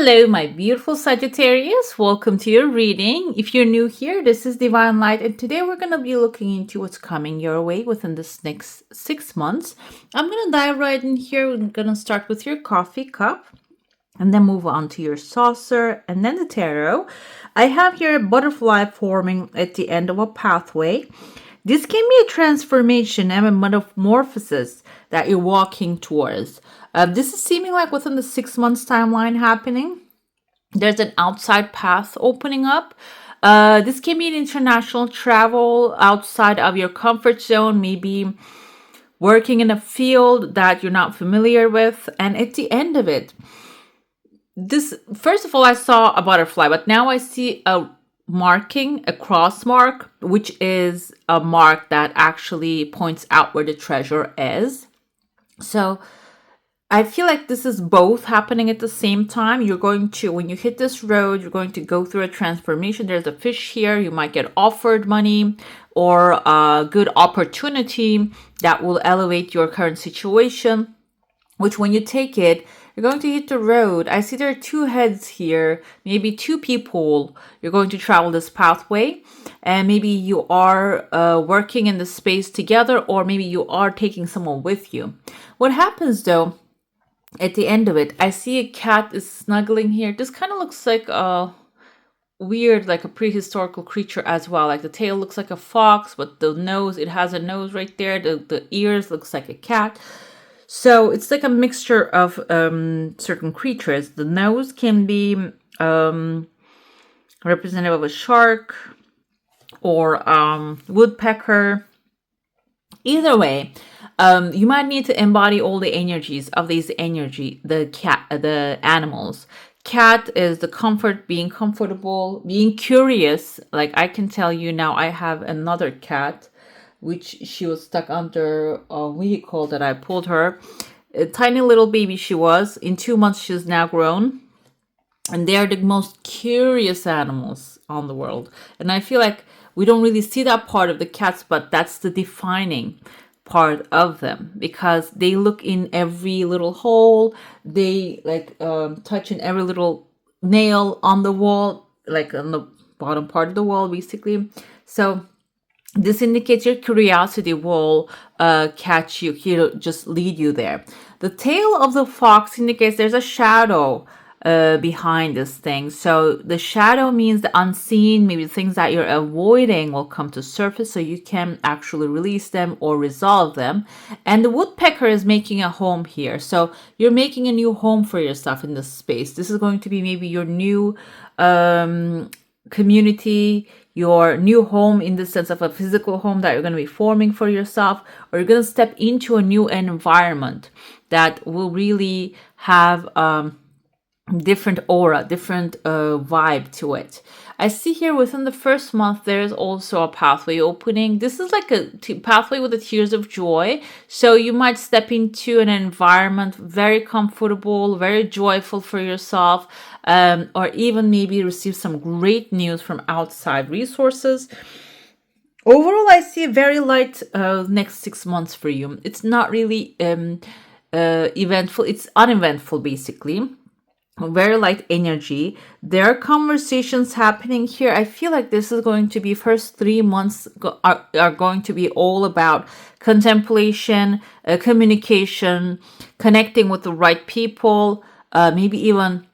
Hello, my beautiful Sagittarius. Welcome to your reading. If you're new here, this is Divine Light, and today we're going to be looking into what's coming your way within this next 6 months. I'm going to dive right in here. We're going to start with your coffee cup and then move on to your saucer and then the tarot. I have here a butterfly forming at the end of a pathway. This can be a transformation and a metamorphosis that you're walking towards. This is seeming like within the 6 months timeline happening. There's an outside path opening up. This can be an international travel outside of your comfort zone, maybe working in a field that you're not familiar with. And at the end of it, this, first of all, I saw a butterfly, but now I see a marking, a cross mark, which is a mark that actually points out where the treasure is. So I feel like this is both happening at the same time. You're going to, when you hit this road, you're going to go through a transformation. There's a fish here. You might get offered money or a good opportunity that will elevate your current situation, which when you take it, you're going to hit the road. I see there are two heads here, maybe two people. You're going to travel this pathway, and maybe you are working in the space together, or maybe you are taking someone with you. What happens though, at the end of it, I see a cat is snuggling here. This kind of looks like a weird, like a prehistorical creature as well. Like the tail looks like a fox, but the nose, it has a nose right there. The ears looks like a cat. So it's like a mixture of certain creatures. The nose can be representative of a shark or woodpecker. Either way, you might need to embody all the energies of the animals. Cat is the comfort, being comfortable, being curious. Like I can tell you now, I have another cat, which she was stuck under a vehicle that I pulled her. A tiny little baby she was. In 2 months, she's now grown. And they are the most curious animals on the world. And I feel like we don't really see that part of the cats, but that's the defining part of them, because they look in every little hole. They like touch in every little nail on the wall, like on the bottom part of the wall, basically. So this indicates your curiosity will catch you here, just lead you there. The tail of the fox indicates there's a shadow behind this thing. So the shadow means the unseen, maybe things that you're avoiding will come to surface, so you can actually release them or resolve them. And the woodpecker is making a home here. So you're making a new home for yourself in this space. This is going to be maybe your new community, your new home in the sense of a physical home that you're going to be forming for yourself, or you're going to step into a new environment that will really have different aura, different vibe to it. I see here within the first month, there's also a pathway opening. This is like a pathway with the tears of joy. So you might step into an environment very comfortable, very joyful for yourself, or even maybe receive some great news from outside resources. Overall, I see a very light next 6 months for you. It's not really eventful. It's uneventful, basically. Very light energy. There are conversations happening here. I feel like this is going to be first 3 months are going to be all about contemplation, communication, connecting with the right people, maybe even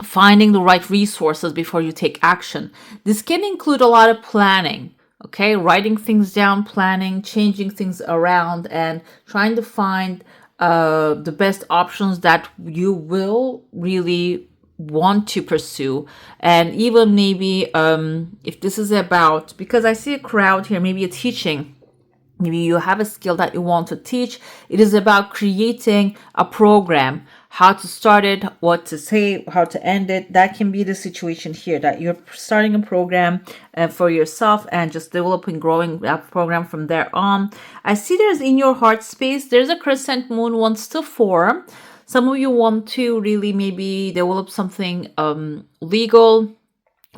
finding the right resources before you take action. This can include a lot of planning. Okay, writing things down, planning, changing things around, and trying to find the best options that you will really want to pursue. And even maybe if this is about, because I see a crowd here, maybe a teaching, maybe you have a skill that you want to teach. It is about creating a program, how to start it, what to say, how to end it. That can be the situation here, that you're starting a program for yourself and just developing, growing that program from there on. I see there's in your heart space, there's a crescent moon wants to form. Some of you want to really maybe develop something legal,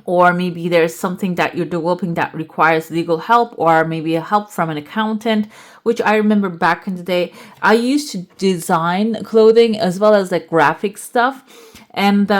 or maybe there's something that you're developing that requires legal help, or maybe a help from an accountant, which I remember back in the day I used to design clothing as well as like graphic stuff. And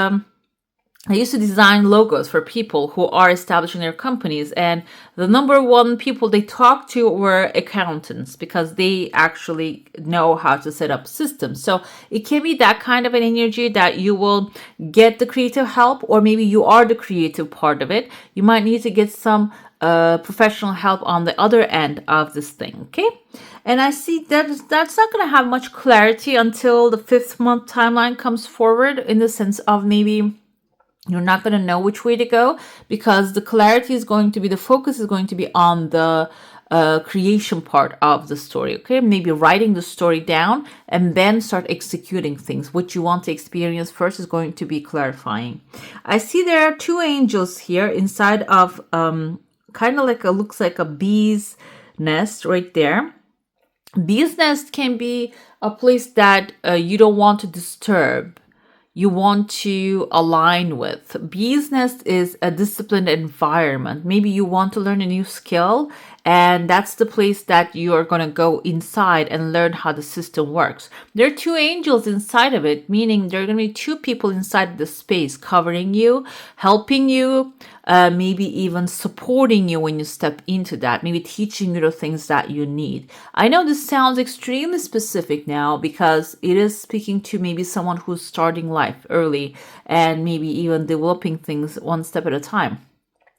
I used to design logos for people who are establishing their companies, and the number one people they talked to were accountants because they actually know how to set up systems. So it can be that kind of an energy that you will get the creative help, or maybe you are the creative part of it. You might need to get some professional help on the other end of this thing, okay? And I see that's not going to have much clarity until the 5th month timeline comes forward, in the sense of maybe you're not going to know which way to go, because the clarity is going to be, the focus is going to be on the creation part of the story. Okay, maybe writing the story down and then start executing things. What you want to experience first is going to be clarifying. I see there are 2 angels here inside of kind of like looks like a bee's nest right there. Bee's nest can be a place that you don't want to disturb, you want to align with. Bee's nest is a disciplined environment. Maybe you want to learn a new skill, and that's the place that you are going to go inside and learn how the system works. There are 2 angels inside of it, meaning there are going to be 2 people inside the space covering you, helping you, maybe even supporting you when you step into that, maybe teaching you the things that you need. I know this sounds extremely specific now because it is speaking to maybe someone who's starting life early and maybe even developing things one step at a time.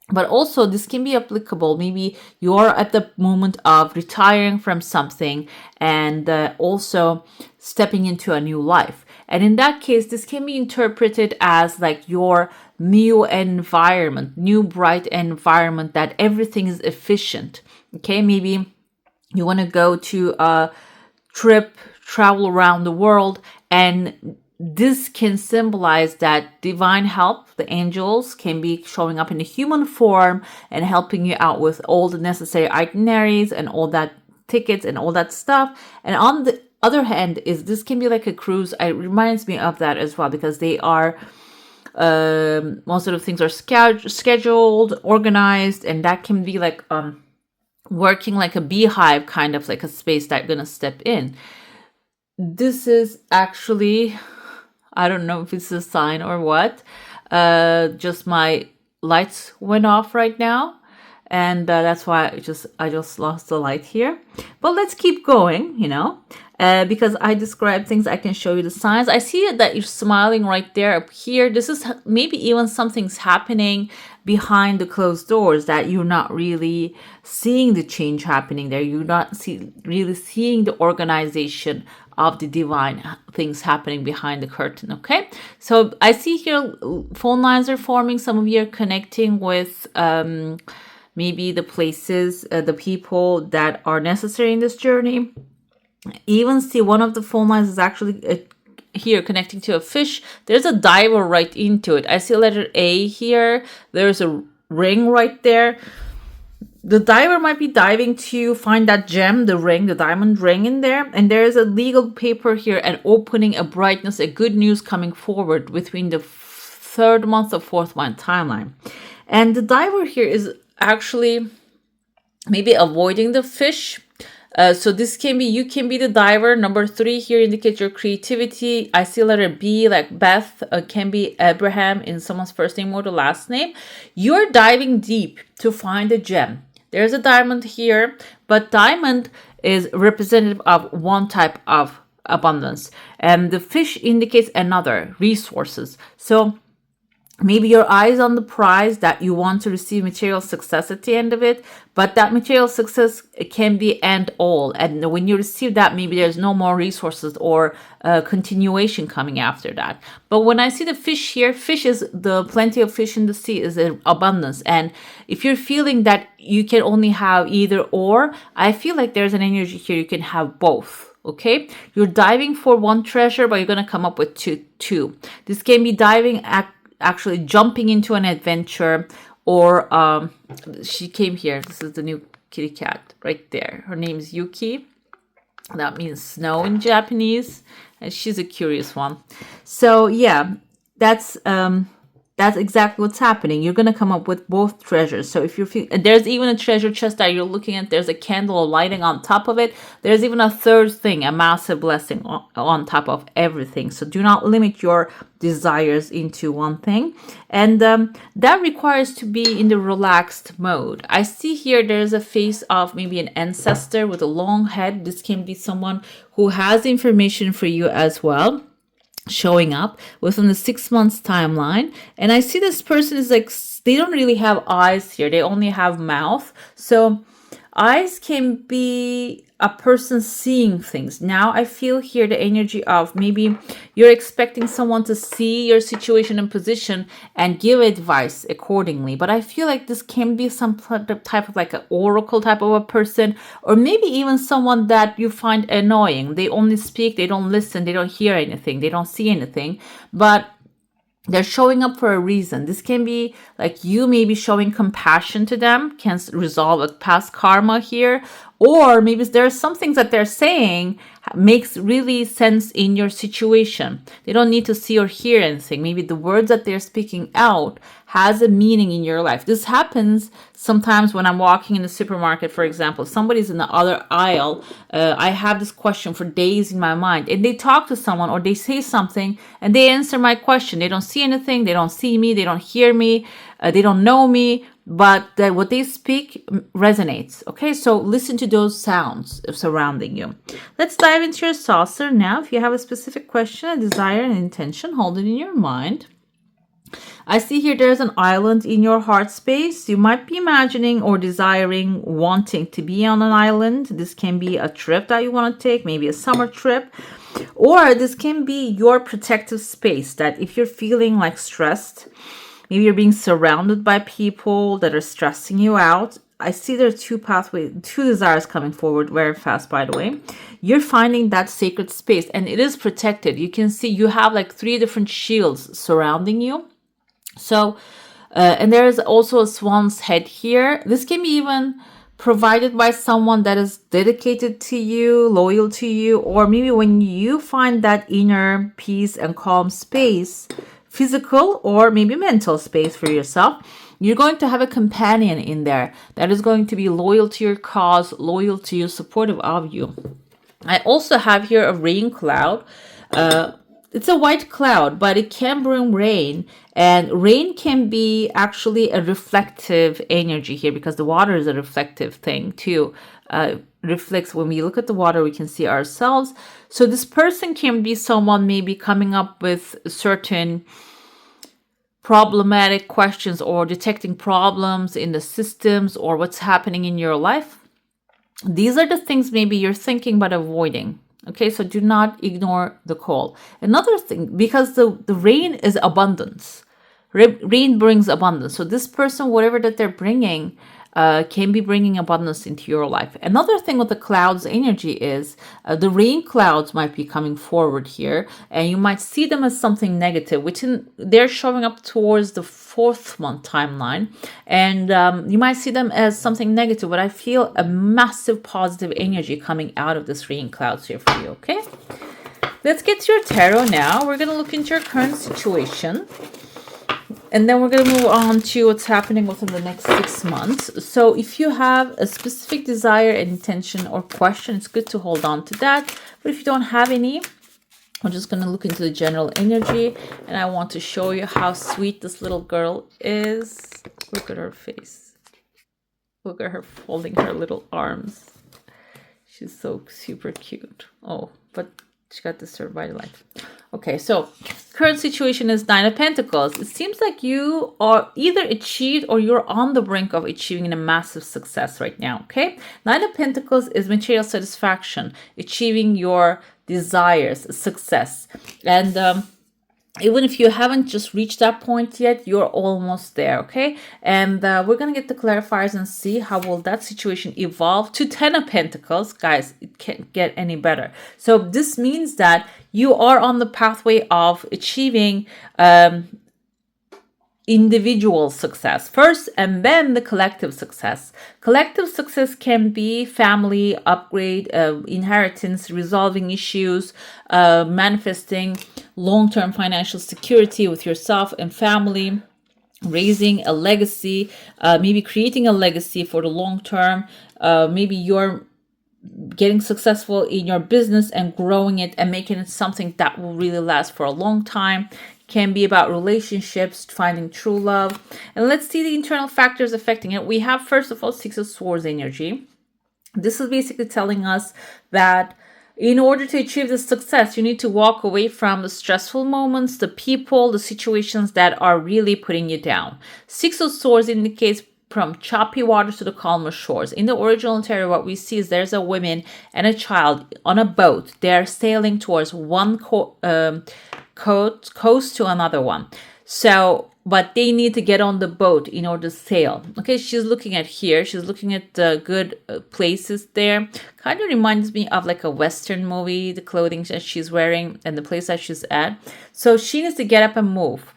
But also this can be applicable. Maybe you are at the moment of retiring from something and also stepping into a new life. And in that case, this can be interpreted as like your new environment, new bright environment, that everything is efficient. Okay, maybe you want to go to a trip, travel around the world, and this can symbolize that divine help. The angels can be showing up in a human form and helping you out with all the necessary itineraries and all that tickets and all that stuff. And on the other hand, is this can be like a cruise. It reminds me of that as well, because they are most of the things are scheduled, organized, and that can be like working like a beehive, kind of like a space that you're gonna step in. This is actually, I don't know if it's a sign or what. Just my lights went off right now, and that's why I just lost the light here. But let's keep going, because I describe things. I can show you the signs. I see that you're smiling right there up here. This is maybe even something's happening behind the closed doors that you're not really seeing the change happening there. You're not really seeing the organization of the divine things happening behind the curtain. Okay, so I see here phone lines are forming. Some of you are connecting with maybe the places, the people that are necessary in this journey. Even see one of the phone lines is actually here connecting to a fish. There's a diver right into it. I see a letter A here. There's a ring right there. The diver might be diving to find that gem, the ring, the diamond ring in there. And there is a legal paper here, and opening, a brightness, a good news coming forward between the 3rd month of 4th month timeline. And the diver here is actually maybe avoiding the fish. So this can be, you can be the diver. Number 3 here indicates your creativity. I see letter B, like Beth, can be Abraham in someone's first name or the last name. You're diving deep to find a gem. There's a diamond here, but diamond is representative of one type of abundance, and the fish indicates another, resources. So maybe your eyes on the prize that you want to receive material success at the end of it, but that material success can be end all. And when you receive that, maybe there's no more resources or continuation coming after that. But when I see the fish here, fish is the plenty of fish in the sea is an abundance. And if you're feeling that you can only have either or, I feel like there's an energy here. You can have both. Okay, you're diving for one treasure, but you're going to come up with two. This can be diving actually jumping into an adventure, or she came here. This is the new kitty cat right there. Her name is Yuki. That means snow in Japanese, and she's a curious one. So yeah, that's that's exactly what's happening. You're going to come up with both treasures. So if you're there's even a treasure chest that you're looking at, there's a candle lighting on top of it. There's even a third thing, a massive blessing on top of everything. So do not limit your desires into one thing. And that requires to be in the relaxed mode. I see here there's a face of maybe an ancestor with a long head. This can be someone who has information for you as well, showing up within the 6 months timeline. And I see this person is like, they don't really have eyes here, they only have mouth. So eyes can be a person seeing things. Now I feel here the energy of maybe you're expecting someone to see your situation and position and give advice accordingly. But I feel like this can be some type of like an oracle type of a person, or maybe even someone that you find annoying. They only speak, they don't listen, they don't hear anything, they don't see anything. But they're showing up for a reason. This can be like you maybe showing compassion to them, can resolve a past karma here. Or maybe there are some things that they're saying makes really sense in your situation. They don't need to see or hear anything. Maybe the words that they're speaking out has a meaning in your life. This happens sometimes when I'm walking in the supermarket, for example. Somebody's in the other aisle. I have this question for days in my mind, and they talk to someone or they say something and they answer my question. They don't see anything. They don't see me. They don't hear me. They don't know me. But what they speak resonates. Okay, so listen to those sounds surrounding you. Let's dive into your saucer now. If you have a specific question, a desire, an intention, hold it in your mind. I see here there's an island in your heart space. You might be imagining or desiring wanting to be on an island. This can be a trip that you want to take, maybe a summer trip. Or this can be your protective space that if you're feeling like stressed, maybe you're being surrounded by people that are stressing you out. I see there are two desires coming forward very fast, by the way. You're finding that sacred space and it is protected. You can see you have like 3 different shields surrounding you. So, and there is also a swan's head here. This can be even provided by someone that is dedicated to you, loyal to you, or maybe when you find that inner peace and calm space, physical or maybe mental space for yourself, you're going to have a companion in there that is going to be loyal to your cause, loyal to you, supportive of you. I also have here a rain cloud. It's a white cloud, but it can bring rain. And rain can be actually a reflective energy here because the water is a reflective thing too. Reflects when we look at the water, we can see ourselves. So this person can be someone maybe coming up with certain problematic questions or detecting problems in the systems or what's happening in your life. These are the things maybe you're thinking but avoiding. Okay, so do not ignore the call. Another thing, because the rain is abundance. Rain brings abundance. So this person, whatever that they're bringing, can be bringing abundance into your life. Another thing with the clouds energy is the rain clouds might be coming forward here, and you might see them as something negative, they're showing up towards the 4th month timeline, and you might see them as something negative, but I feel a massive positive energy coming out of this rain clouds here for you. Okay, let's get to your tarot now. We're going to look into your current situation. And then we're going to move on to what's happening within the next 6 months. So if you have a specific desire, intention, or question, it's good to hold on to that. But if you don't have any, I'm just going to look into the general energy. And I want to show you how sweet this little girl is. Look at her face. Look at her folding her little arms. She's so super cute. Oh, but she got disturbed by the light. Okay, so current situation is 9 of Pentacles. It seems like you are either achieved or you're on the brink of achieving a massive success right now, okay? 9 of Pentacles is material satisfaction, achieving your desires, success. And even if you haven't just reached that point yet, you're almost there, okay? And we're going to get the clarifiers and see how will that situation evolve to 10 of Pentacles. Guys, it can't get any better. So this means that you are on the pathway of achieving individual success first and then the collective success. Collective success can be family, upgrade, inheritance, resolving issues, manifesting long-term financial security with yourself and family, raising a legacy, maybe creating a legacy for the long term. Maybe you're getting successful in your business and growing it and making it something that will really last for a long time. Can be about relationships, finding true love. And let's see the internal factors affecting it. We have, first of all, Six of Swords energy. This is basically telling us that in order to achieve this success, you need to walk away from the stressful moments, the people, the situations that are really putting you down. Six of Swords indicates from choppy waters to the calmer shores. In the original tarot, what we see is there's a woman and a child on a boat. They're sailing towards one coast to another one. So, but they need to get on the boat in order to sail. Okay, she's looking at here. She's looking at the good places there. Kind of reminds me of like a Western movie, the clothing that she's wearing and the place that she's at. So she needs to get up and move.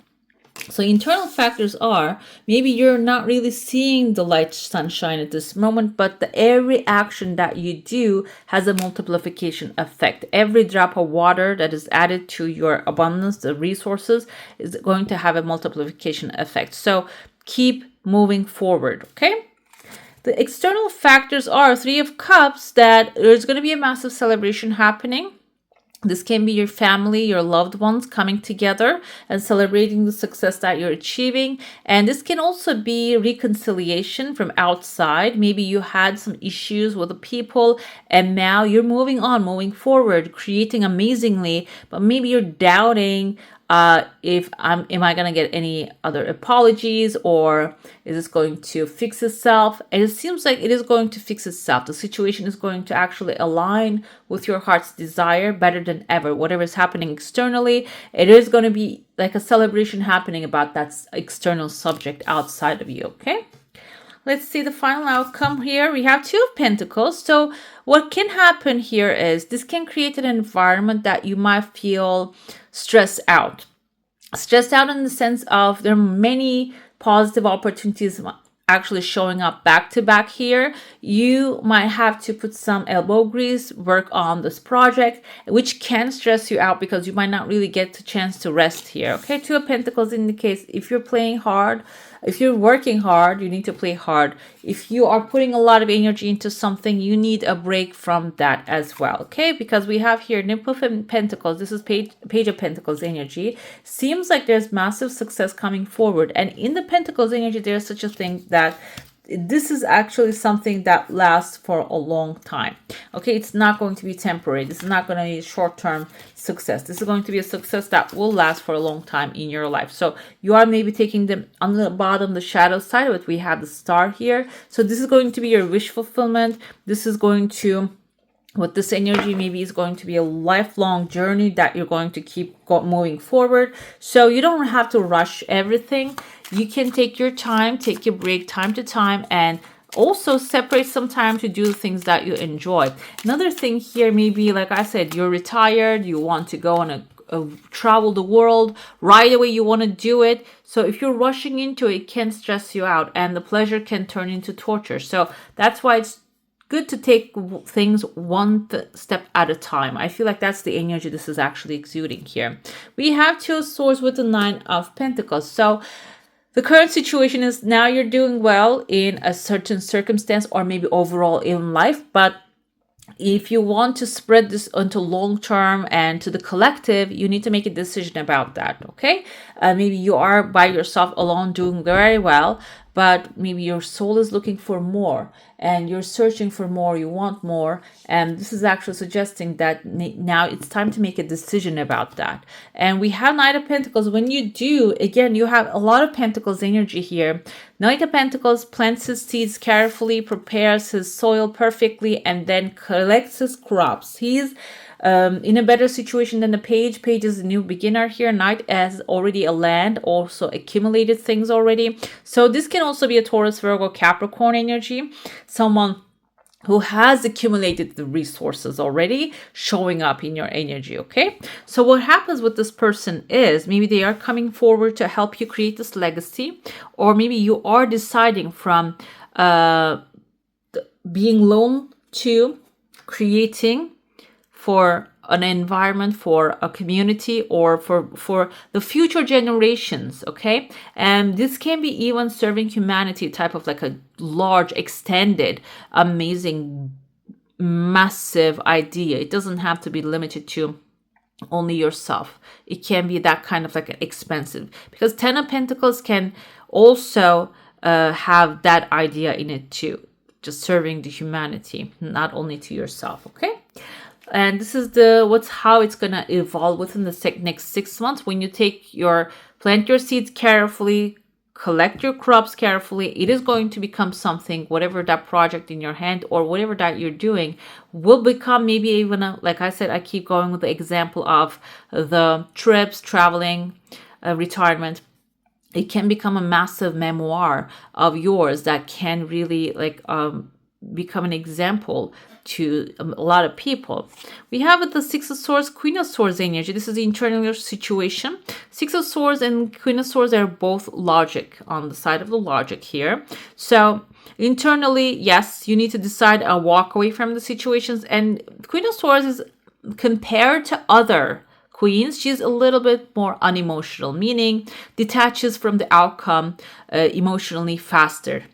So internal factors are, maybe you're not really seeing the light sunshine at this moment, but every action that you do has a multiplication effect. Every drop of water that is added to your abundance, the resources, is going to have a multiplication effect. So keep moving forward, okay? The external factors are Three of Cups, that there's going to be a massive celebration happening. This can be your family, your loved ones coming together and celebrating the success that you're achieving. And this can also be reconciliation from outside. Maybe you had some issues with the people and now you're moving on, moving forward, creating amazingly, but maybe you're doubting am I going to get any other apologies, or is this going to fix itself? And it seems like it is going to fix itself. The situation is going to actually align with your heart's desire better than ever. Whatever is happening externally, it is going to be like a celebration happening about that external subject outside of you, okay? Let's see the final outcome here. We have Two of Pentacles. So what can happen here is this can create an environment that you might feel stressed out. Stressed out in the sense of there are many positive opportunities actually showing up back to back here. You might have to put some elbow grease, work on this project, which can stress you out because you might not really get the chance to rest here. Okay, Two of Pentacles indicates if you're playing hard, if you're working hard, you need to play hard. If you are putting a lot of energy into something, you need a break from that as well. Okay, because we have here Nymph of Pentacles. This is Page of Pentacles energy. Seems like there's massive success coming forward. And in the Pentacles energy, there's such a thing that this is actually something that lasts for a long time. Okay, it's not going to be temporary. This is not going to be short-term success. This is going to be a success that will last for a long time in your life. So you are maybe taking them on the bottom, the shadow side of it. We have the star here. So this is going to be your wish fulfillment. This is going to, with this energy, maybe it's going to be a lifelong journey that you're going to keep moving forward. So you don't have to rush everything. You can take your time, take your break time to time, and also separate some time to do things that you enjoy. Another thing here, maybe like I said, you're retired, you want to go on a travel the world right away, you want to do it. So if you're rushing into it, it can stress you out and the pleasure can turn into torture. So that's why it's good to take things one step at a time. I feel like that's the energy this is actually exuding here. We have Two of Swords with the Nine of Pentacles. So the current situation is now you're doing well in a certain circumstance or maybe overall in life, but if you want to spread this into long term and to the collective, you need to make a decision about that, okay? Maybe you are by yourself alone doing very well, but maybe your soul is looking for more and you're searching for more, you want more. And this is actually suggesting that now it's time to make a decision about that. And we have Knight of Pentacles. When you do, again, you have a lot of Pentacles energy here. Knight of Pentacles plants his seeds carefully, prepares his soil perfectly, and then collects his crops. He's in a better situation than the Page. Page is a new beginner here. Knight has already a land, also accumulated things already. So this can also be a Taurus, Virgo, Capricorn energy. Someone who has accumulated the resources already showing up in your energy. Okay, so what happens with this person is maybe they are coming forward to help you create this legacy, or maybe you are deciding from being lone to creating for an environment, for a community, or for the future generations. Okay, and this can be even serving humanity, type of like a large, extended, amazing, massive idea. It doesn't have to be limited to only yourself. It can be that kind of like an expensive, because 10 of Pentacles can also have that idea in it too, just serving the humanity, not only to yourself. Okay, and this is how it's gonna evolve within the next 6 months. When you plant your seeds carefully, collect your crops carefully, it is going to become something. Whatever that project in your hand or whatever that you're doing will become, maybe even like I said, I keep going with the example of the trips, traveling, retirement. It can become a massive memoir of yours that can really become an example to a lot of people. We have the Six of Swords, Queen of Swords energy. This is the internal situation. Six of Swords and Queen of Swords are both logic, on the side of the logic here. So internally, yes, you need to decide and walk away from the situations. And Queen of Swords is, compared to other queens, she's a little bit more unemotional, meaning detaches from the outcome emotionally faster.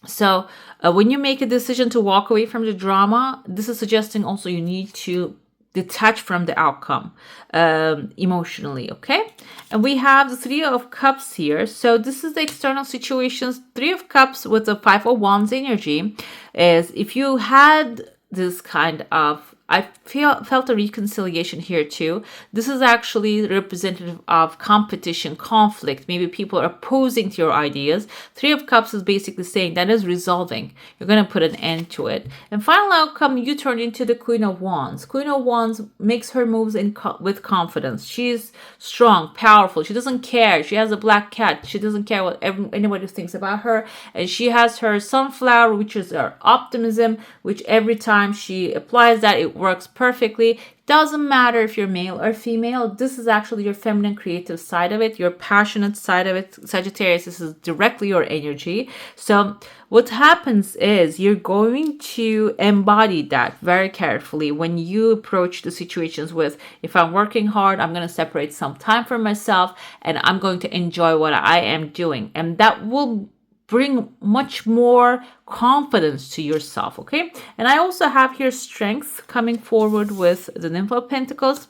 So when you make a decision to walk away from the drama, this is suggesting also you need to detach from the outcome emotionally. Okay, and we have the Three of Cups here. So this is the external situations. Three of Cups with the Five of Wands energy is, if you had this kind of, I felt a reconciliation here too. This is actually representative of competition, conflict. Maybe people are opposing to your ideas. Three of Cups is basically saying that is resolving. You're going to put an end to it. And final outcome, you turn into the Queen of Wands. Queen of Wands makes her moves with confidence. She's strong, powerful. She doesn't care. She has a black cat. She doesn't care what anybody thinks about her. And she has her sunflower, which is her optimism, which every time she applies that, it works perfectly. Doesn't matter if you're male or female. This is actually your feminine creative side of it, your passionate side of it. Sagittarius, this is directly your energy. So what happens is you're going to embody that very carefully when you approach the situations with, if I'm working hard, I'm going to separate some time for myself and I'm going to enjoy what I am doing. And that will bring much more confidence to yourself. Okay, and I also have here strength coming forward with the Nymph of Pentacles.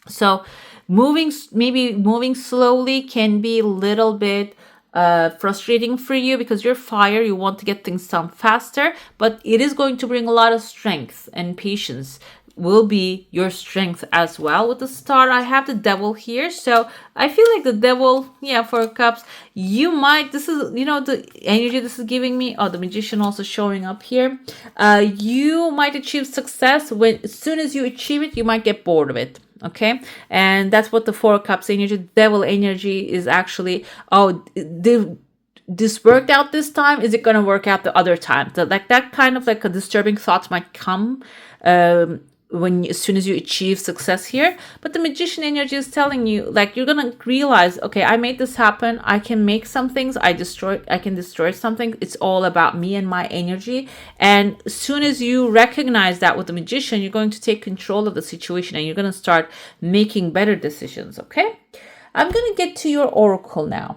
So moving slowly can be a little bit frustrating for you, because you're fire, you want to get things done faster, but it is going to bring a lot of strength, and patience will be your strength as well. With the Star, I have the Devil here. So I feel like the Devil, yeah, for Cups, you might, this is, the energy this is giving me. Oh, the Magician also showing up here. You might achieve success when, as soon as you achieve it, you might get bored of it. Okay, and that's what the Four of Cups energy, Devil energy, is actually. Oh, this worked out this time. Is it going to work out the other time? So like that kind of like a disturbing thoughts might come as soon as you achieve success here. But the Magician energy is telling you, like, you're gonna realize, okay, I made this happen. I can make some things. I can destroy something. It's all about me and my energy. And as soon as you recognize that with the Magician, you're going to take control of the situation and you're gonna start making better decisions. Okay, I'm gonna get to your oracle now.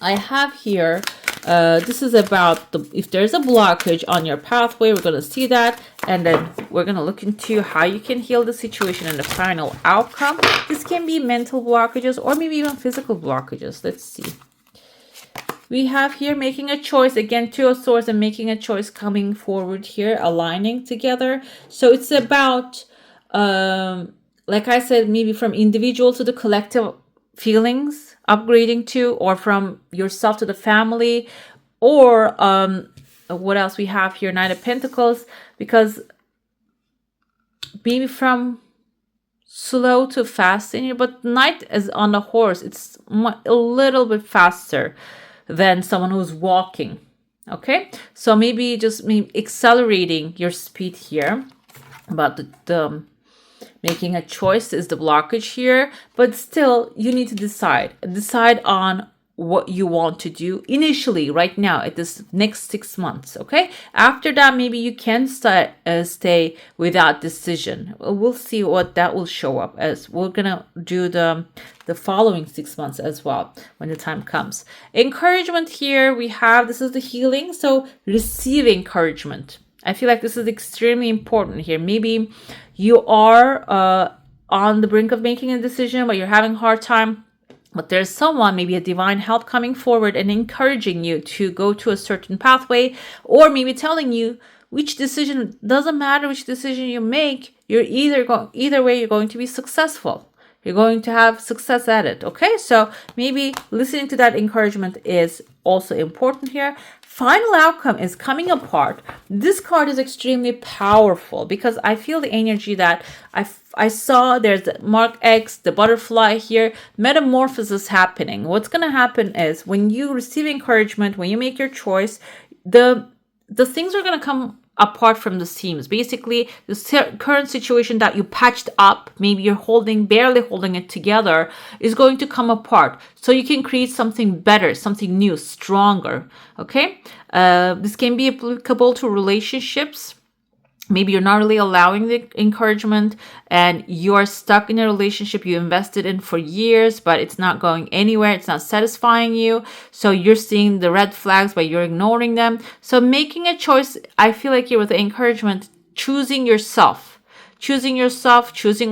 I have here, this is about if there's a blockage on your pathway, we're going to see that. And then we're going to look into how you can heal the situation and the final outcome. This can be mental blockages or maybe even physical blockages. Let's see. We have here making a choice. Again, Two of Swords and making a choice coming forward here, aligning together. So it's about, like I said, maybe from individual to the collective feelings, upgrading to, or from yourself to the family, or what else we have here, Knight of Pentacles, because maybe from slow to fast in here, but Knight is on the horse, it's a little bit faster than someone who's walking. Okay, so maybe just accelerating your speed here about the making a choice is the blockage here, but still you need to decide on what you want to do initially right now at this next 6 months. Okay, after that maybe you can stay without decision. We'll see what that will show up as. We're gonna do the following 6 months as well when the time comes. Encouragement here we have, this is the healing, so receive encouragement. I feel like this is extremely important here. Maybe you are on the brink of making a decision, but you're having a hard time. But there's someone, maybe a divine help, coming forward and encouraging you to go to a certain pathway, or maybe telling you which decision, doesn't matter which decision you make, you're either way you're going to be successful. You're going to have success at it. Okay, so maybe listening to that encouragement is also important here. Final outcome is coming apart. This card is extremely powerful because I feel the energy that I saw. There's the Mark X, the butterfly here, metamorphosis happening. What's going to happen is when you receive encouragement, when you make your choice, the things are going to come apart from the seams. Basically, the current situation that you patched up, maybe you're barely holding it together, is going to come apart. So you can create something better, something new, stronger. Okay? This can be applicable to relationships. Maybe you're not really allowing the encouragement and you're stuck in a relationship you invested in for years, but it's not going anywhere. It's not satisfying you. So you're seeing the red flags, but you're ignoring them. So making a choice, I feel like here with the encouragement, choosing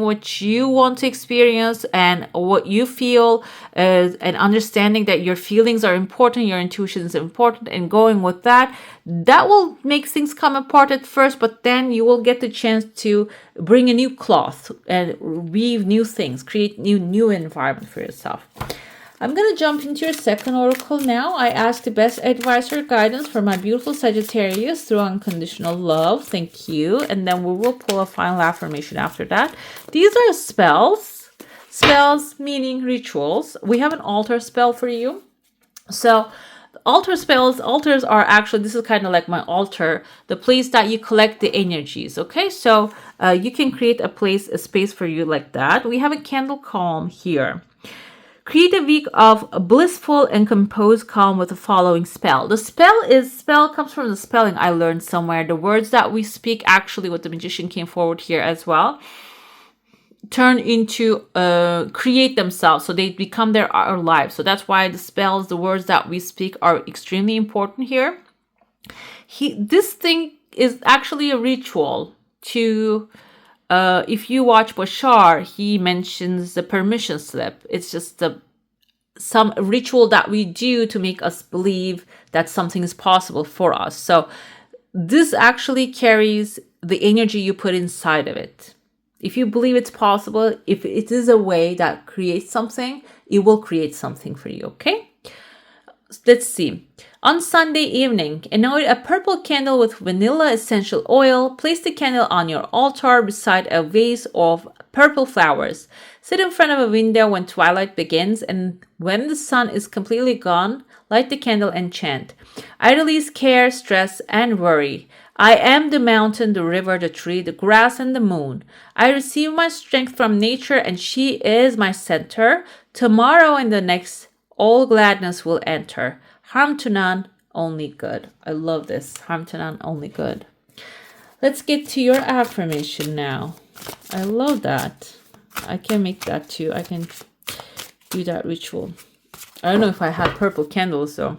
what you want to experience and what you feel, and understanding that your feelings are important, your intuition is important, and going with that will make things come apart at first, but then you will get the chance to bring a new cloth and weave new things, create new environment for yourself. I'm going to jump into your second oracle now. I ask the best advice or guidance for my beautiful Sagittarius through unconditional love. Thank you. And then we will pull a final affirmation after that. These are spells. Spells meaning rituals. We have an altar spell for you. So altars are actually, this is kind of like my altar, the place that you collect the energies. Okay, so you can create a space for you like that. We have a candle calm here. Create a week of blissful and composed calm with the following spell. The spell comes from the spelling I learned somewhere. The words that we speak, actually what the magician came forward here as well, turn into create themselves, so they become our lives. So that's why the spells, the words that we speak, are extremely important here. This thing is actually a ritual to if you watch Bashar, he mentions the permission slip. It's just some ritual that we do to make us believe that something is possible for us. So this actually carries the energy you put inside of it. If you believe it's possible, if it is a way that creates something, it will create something for you, okay? Let's see. On Sunday evening, anoint a purple candle with vanilla essential oil. Place the candle on your altar beside a vase of purple flowers. Sit in front of a window when twilight begins, and when the sun is completely gone, light the candle and chant. I release care, stress, and worry. I am the mountain, the river, the tree, the grass, and the moon. I receive my strength from nature, and she is my center. Tomorrow and the next, all gladness will enter. Harm to none, only good. I love this. Harm to none, only good. Let's get to your affirmation now. I love that. I can make that too. I can do that ritual. I don't know if I have purple candles though.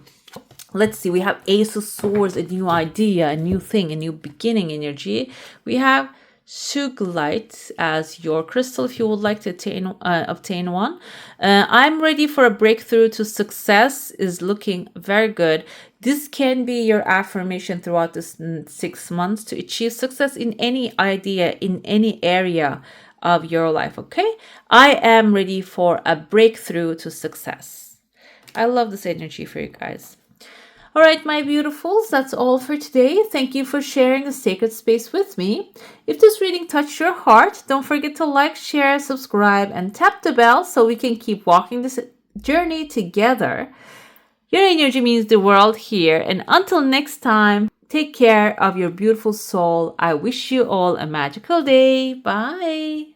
Let's see. We have Ace of Swords, a new idea, a new thing, a new beginning energy. We have Sugilite as your crystal if you would like to obtain one. I'm ready for a breakthrough to success is looking very good. This can be your affirmation throughout this 6 months to achieve success in any idea, in any area of your life. Okay, I am ready for a breakthrough to success. I love this energy for you guys. All right, my beautifuls, that's all for today. Thank you for sharing the sacred space with me. If this reading touched your heart, don't forget to like, share, subscribe, and tap the bell so we can keep walking this journey together. Your energy means the world here. And until next time, take care of your beautiful soul. I wish you all a magical day. Bye.